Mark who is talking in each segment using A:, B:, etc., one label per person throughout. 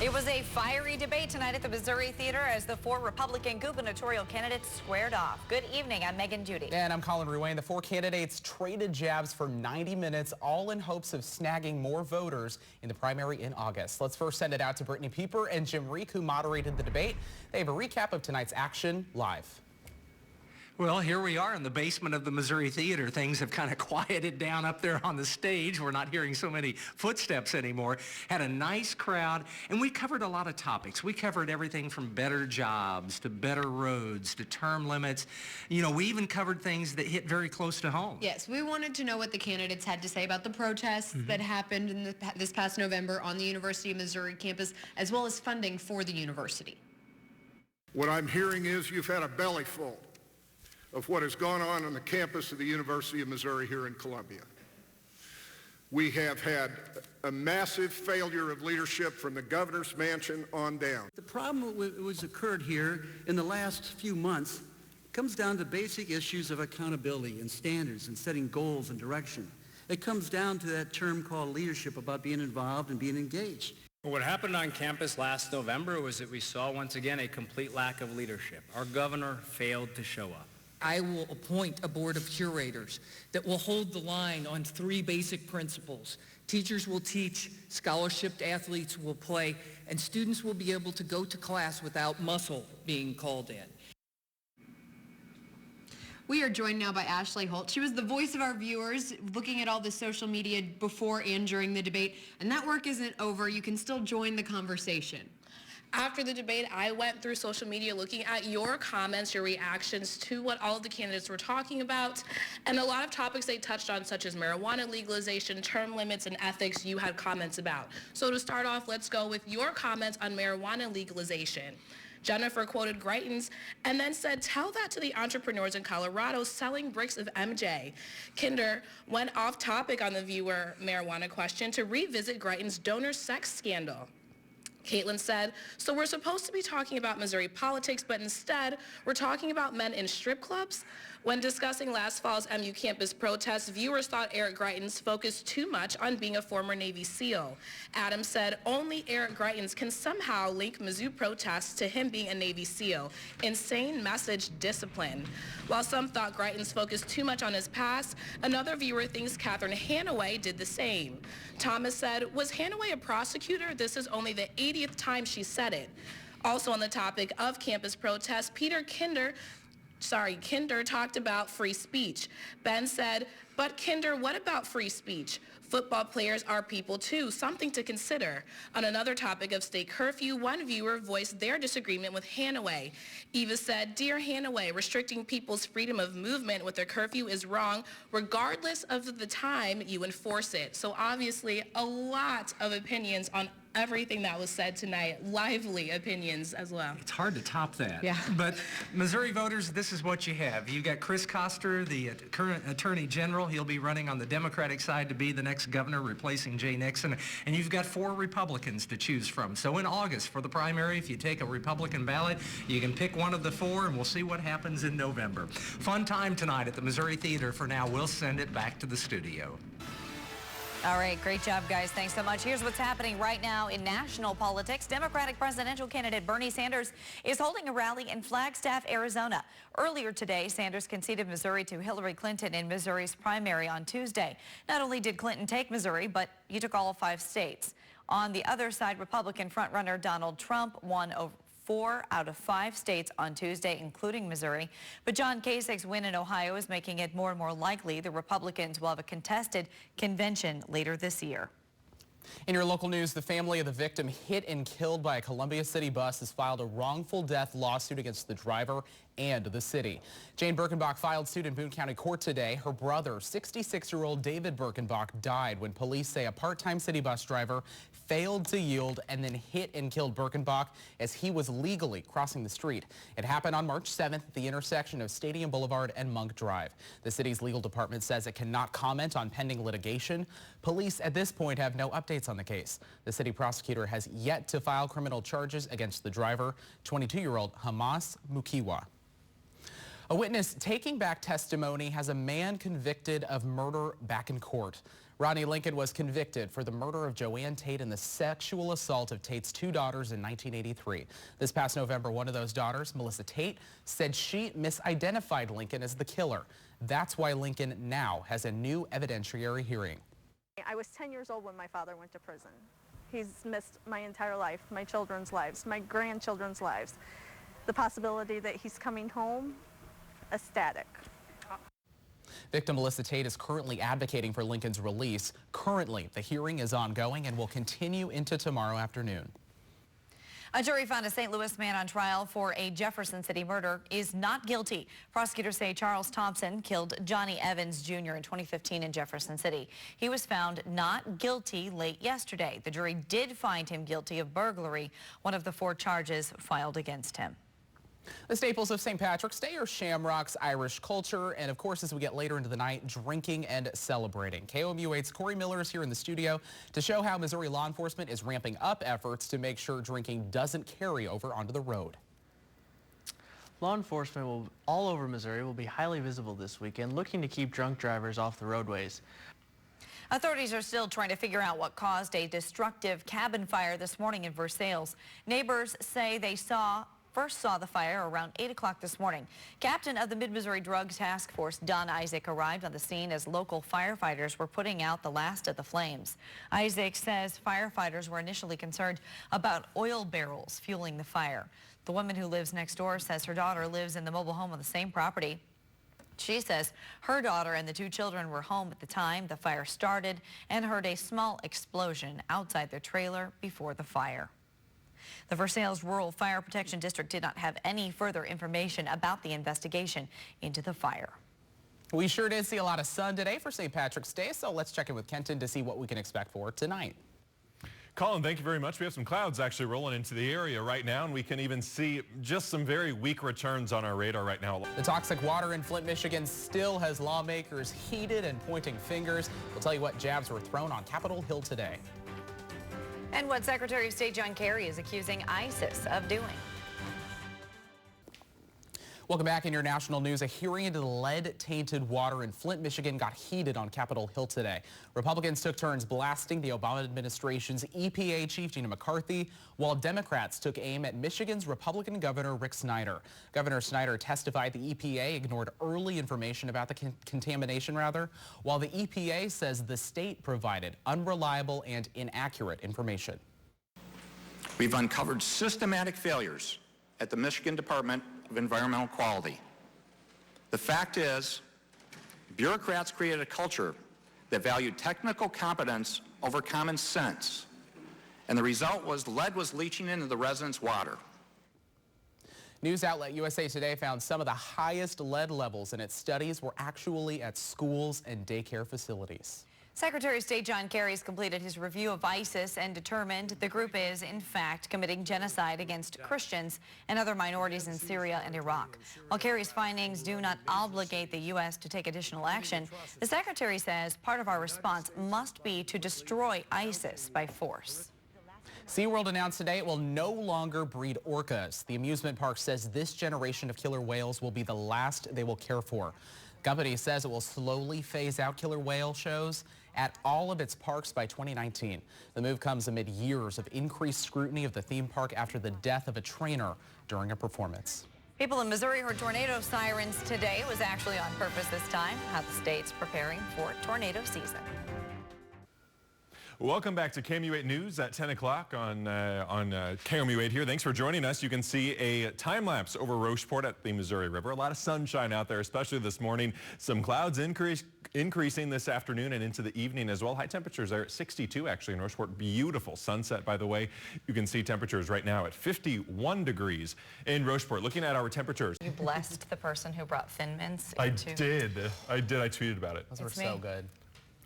A: It was a fiery debate tonight at the Missouri Theater as the four Republican gubernatorial candidates squared off. Good evening, I'm Megan Judy.
B: And I'm Colin Ruane. The four candidates traded jabs for 90 minutes, all in hopes of snagging more voters in the primary in August. Let's first send it out to Brittany Pieper and Jim Reek, who moderated the debate. They have a recap of tonight's action live.
C: Well, here we are in the basement of the Missouri Theater. Things have kind of quieted down up there on the stage. We're not hearing so many footsteps anymore. Had a nice crowd, and we covered a lot of topics. We covered everything from better jobs to better roads to term limits. You know, we even covered things that hit very close to home.
D: Yes, we wanted to know what the candidates had to say about the protests that happened in this past November on the University of Missouri campus, as well as funding for the university.
E: What I'm hearing is you've had a bellyful of what has gone on the campus of the University of Missouri here in Columbia. We have had a massive failure of leadership from the governor's mansion on down.
F: The problem which occurred here in the last few months comes down to basic issues of accountability and standards and setting goals and direction. It comes down to that term called leadership, about being involved and being engaged.
G: What happened on campus last November was that we saw once again a complete lack of leadership. Our governor failed to show up.
H: I will appoint a board of curators that will hold the line on three basic principles. Teachers will teach, scholarship athletes will play, and students will be able to go to class without muscle being called in.
D: We are joined now by Ashley Holt. She was the voice of our viewers, looking at all the social media before and during the debate, and that work isn't over. You can still join the conversation.
I: After the debate, I went through social media looking at your comments, your reactions to what all of the candidates were talking about, and a lot of topics they touched on, such as marijuana legalization, term limits, and ethics, you had comments about. So to start off, let's go with your comments on marijuana legalization. Jennifer quoted Greitens and then said, "Tell that to the entrepreneurs in Colorado selling bricks of MJ." Kinder went off topic on the viewer marijuana question to revisit Greitens' donor sex scandal. Caitlin said, "So we're supposed to be talking about Missouri politics, but instead we're talking about men in strip clubs?" When discussing last fall's MU campus protests, viewers thought Eric Greitens focused too much on being a former Navy SEAL. Adam said only Eric Greitens can somehow link Mizzou protests to him being a Navy SEAL. Insane message, discipline. While some thought Greitens focused too much on his past, another viewer thinks Catherine Hanaway did the same. Thomas said, "Was Hanaway a prosecutor? This is only the 80th time she said it." Also on the topic of campus protests, Kinder talked about free speech. Ben said, "But Kinder, what about free speech? Football players are people too, something to consider." On another topic of state curfew, one viewer voiced their disagreement with Hanaway. Eva said, "Dear Hanaway, restricting people's freedom of movement with a curfew is wrong, regardless of the time you enforce it." So obviously a lot of opinions on everything that was said tonight. Lively opinions as well.
C: It's hard to top that.
D: Yeah.
C: But Missouri voters, this is what you have. You got Chris Koster, the current Attorney General. He'll be running on the Democratic side to be the next governor, replacing Jay Nixon. And you've got four Republicans to choose from. So in August for the primary, if you take a Republican ballot, you can pick one of the four, and we'll see what happens in November. Fun time tonight at the Missouri Theater. For now, we'll send it back to the studio.
A: All right, great job, guys. Thanks so much. Here's what's happening right now in national politics. Democratic presidential candidate Bernie Sanders is holding a rally in Flagstaff, Arizona. Earlier today, Sanders conceded Missouri to Hillary Clinton in Missouri's primary on Tuesday. Not only did Clinton take Missouri, but he took all 5 states. On the other side, Republican frontrunner Donald Trump won over 4 out of 5 states on Tuesday, including Missouri. But John Kasich's win in Ohio is making it more and more likely the Republicans will have a contested convention later this year.
B: In your local news, the family of the victim hit and killed by a Columbia City bus has filed a wrongful death lawsuit against the driver and the city. Jane Birkenbach filed suit in Boone County Court today. Her brother, 66-year-old David Birkenbach, died when police say a part-time city bus driver failed to yield and then hit and killed Birkenbach as he was legally crossing the street. It happened on March 7th at the intersection of Stadium Boulevard and Monk Drive. The city's legal department says it cannot comment on pending litigation. Police at this point have no updates on the case. The city prosecutor has yet to file criminal charges against the driver, 22-year-old Hamas Mukiwa. A witness taking back testimony has a man convicted of murder back in court. Rodney Lincoln was convicted for the murder of Joanne Tate and the sexual assault of Tate's 2 daughters in 1983. This past November, one of those daughters, Melissa Tate, said she misidentified Lincoln as the killer. That's why Lincoln now has a new evidentiary hearing.
J: I was 10 years old when my father went to prison. He's missed my entire life, my children's lives, my grandchildren's lives. The possibility that he's coming home, ecstatic.
B: Victim Melissa Tate is currently advocating for Lincoln's release. Currently, the hearing is ongoing and will continue into tomorrow afternoon.
A: A jury found a St. Louis man on trial for a Jefferson City murder is not guilty. Prosecutors say Charles Thompson killed Johnny Evans Jr. in 2015 in Jefferson City. He was found not guilty late yesterday. The jury did find him guilty of burglary, one of the 4 charges filed against him.
B: The staples of St. Patrick's Day are shamrocks, Irish culture, and of course, as we get later into the night, drinking and celebrating. KOMU 8's Corey Miller is here in the studio to show how Missouri law enforcement is ramping up efforts to make sure drinking doesn't carry over onto the road.
K: Law enforcement all over Missouri will be highly visible this weekend, looking to keep drunk drivers off the roadways.
A: Authorities are still trying to figure out what caused a destructive cabin fire this morning in Versailles. Neighbors say they first saw the fire around 8 o'clock this morning. Captain of the Mid-Missouri Drug Task Force, Don Isaac, arrived on the scene as local firefighters were putting out the last of the flames. Isaac says firefighters were initially concerned about oil barrels fueling the fire. The woman who lives next door says her daughter lives in the mobile home on the same property. She says her daughter and the 2 children were home at the time the fire started and heard a small explosion outside their trailer before the fire. The Versailles Rural Fire Protection District did not have any further information about the investigation into the fire.
B: We sure did see a lot of sun today for St. Patrick's Day, so let's check in with Kenton to see what we can expect for tonight.
L: Colin, thank you very much. We have some clouds actually rolling into the area right now, and we can even see just some very weak returns on our radar right now.
B: The toxic water in Flint, Michigan still has lawmakers heated and pointing fingers. We'll tell you what jabs were thrown on Capitol Hill today.
A: And what Secretary of State John Kerry is accusing ISIS of doing.
B: Welcome back. In your national news, a hearing into the lead-tainted water in Flint, Michigan got heated on Capitol Hill today. Republicans took turns blasting the Obama administration's EPA chief, Gina McCarthy, while Democrats took aim at Michigan's Republican Governor Rick Snyder. Governor Snyder testified the EPA ignored early information about the contamination, while the EPA says the state provided unreliable and inaccurate information.
M: We've uncovered systematic failures at the Michigan Department of Environmental Quality. The fact is, bureaucrats created a culture that valued technical competence over common sense, and the result was lead was leaching into the residents' water.
B: News outlet USA Today found some of the highest lead levels in its studies were actually at schools and daycare facilities.
A: Secretary of State John Kerry has completed his review of ISIS and determined the group is, in fact, committing genocide against Christians and other minorities in Syria and Iraq. While Kerry's findings do not obligate the U.S. to take additional action, the Secretary says part of our response must be to destroy ISIS by force.
B: SeaWorld announced today it will no longer breed orcas. The amusement park says this generation of killer whales will be the last they will care for. The company says it will slowly phase out killer whale shows at all of its parks by 2019. The move comes amid years of increased scrutiny of the theme park after the death of a trainer during a performance.
A: People in Missouri heard tornado sirens today. It was actually on purpose this time. How the state's preparing for tornado season.
L: Welcome back to KOMU 8 News at 10 o'clock on KOMU 8 here. Thanks for joining us. You can see a time-lapse over Rocheport at the Missouri River. A lot of sunshine out there, especially this morning. Some clouds increasing this afternoon and into the evening as well. High temperatures there at 62 actually in Rocheport. Beautiful sunset, by the way. You can see temperatures right now at 51 degrees in Rocheport. Looking at our temperatures.
A: You blessed the person who brought Thin Mints.
L: I did. I tweeted about it.
B: Those were so good.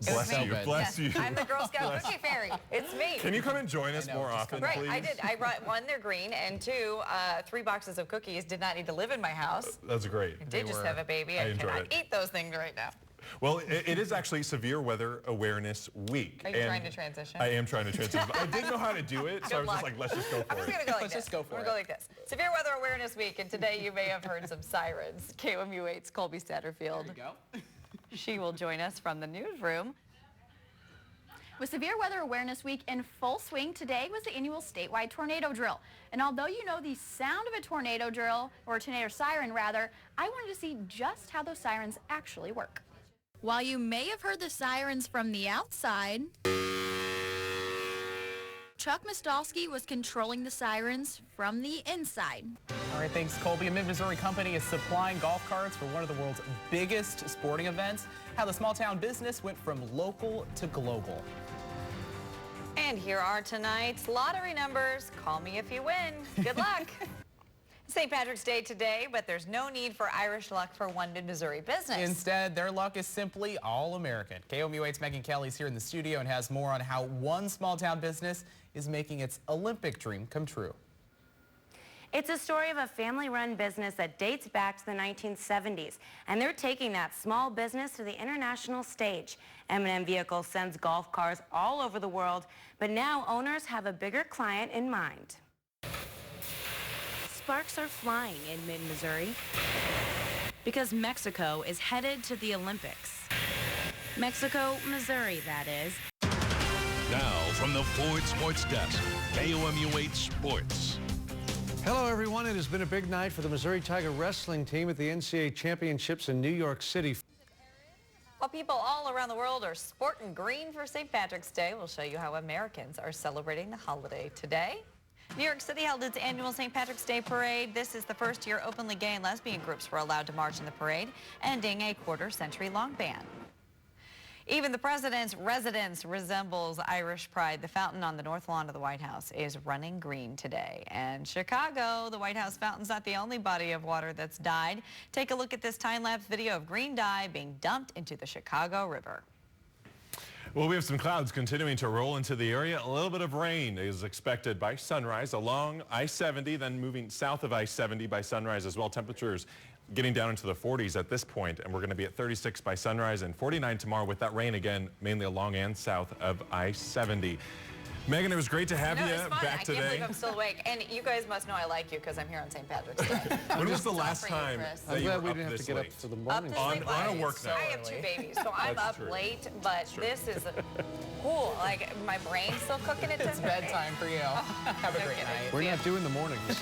L: Bless you. Bless you.
A: I'm the Girl Scout cookie fairy. It's me.
L: Can you come and join us more often,
A: right,
L: please?
A: I did. I brought 1, they're green, and 2, 3 boxes of cookies. Did not need to live in my house.
L: That's great.
A: I did just have a baby. I cannot eat those things right now.
L: Well, it is actually Severe Weather Awareness Week.
A: Are you trying to transition?
L: I am trying to transition. I didn't know how to do it, so I was just like, let's just go for
A: I'm
L: it.
A: just going to go like
B: Let's
A: this.
B: just go for
A: I'm
B: it.
A: going to go like this. Severe Weather Awareness Week, and today you may have heard some sirens. KOMU 8's Colby Satterfield.
B: There you go.
A: She will join us from the newsroom.
N: With Severe Weather Awareness Week in full swing, today was the annual statewide tornado drill. And although you know the sound of a tornado drill, or a tornado siren rather, I wanted to see just how those sirens actually work. While you may have heard the sirens from the outside, Chuck Mostolsky was controlling the sirens from the inside.
B: All right, thanks, Colby. A Mid-Missouri company is supplying golf carts for one of the world's biggest sporting events. How the small-town business went from local to global.
A: And here are tonight's lottery numbers. Call me if you win. Good luck. St. Patrick's Day today, but there's no need for Irish luck for one Mid-Missouri business.
B: Instead, their luck is simply all-American. KOMU 8's Megan Kelly's here in the studio and has more on how one small-town business is making its Olympic dream come true.
O: It's a story of a family-run business that dates back to the 1970s, and they're taking that small business to the international stage. M&M Vehicles sends golf cars all over the world, but now owners have a bigger client in mind. Sparks are flying in mid-Missouri because Mexico is headed to the Olympics. Mexico, Missouri, that is.
P: Now, from the Ford Sports Desk, KOMU 8 Sports.
Q: Hello, everyone. It has been a big night for the Missouri Tiger wrestling team at the NCAA Championships in New York City.
A: While people all around the world are sporting green for St. Patrick's Day, we'll show you how Americans are celebrating the holiday today. New York City held its annual St. Patrick's Day parade. This is the first year openly gay and lesbian groups were allowed to march in the parade, ending a quarter-century-long ban. Even the president's residence resembles Irish pride. The fountain on the north lawn of the White House is running green today. And Chicago, the White House fountain's not the only body of water that's dyed. Take a look at this time-lapse video of green dye being dumped into the Chicago River.
L: Well, we have some clouds continuing to roll into the area. A little bit of rain is expected by sunrise along I-70, then moving south of I-70 by sunrise as well. Temperatures getting down into the 40s at this point, and we're going to be at 36 by sunrise and 49 tomorrow with that rain again, mainly along and south of I-70. Megan, it was great to have you back today.
A: I can't believe I'm still awake. And you guys must know I like you because I'm here on St. Patrick's Day.
L: When was the last time that you were
Q: we
L: up
Q: didn't have
L: this
Q: to get
L: late?
Q: up for the morning.
L: On a work night.
A: I have two babies, so I'm
L: That's
A: up
L: true.
A: late, but this is cool. Like, my brain's still cooking it.
B: It's bedtime for you. Have a great night.
Q: We're not doing the mornings.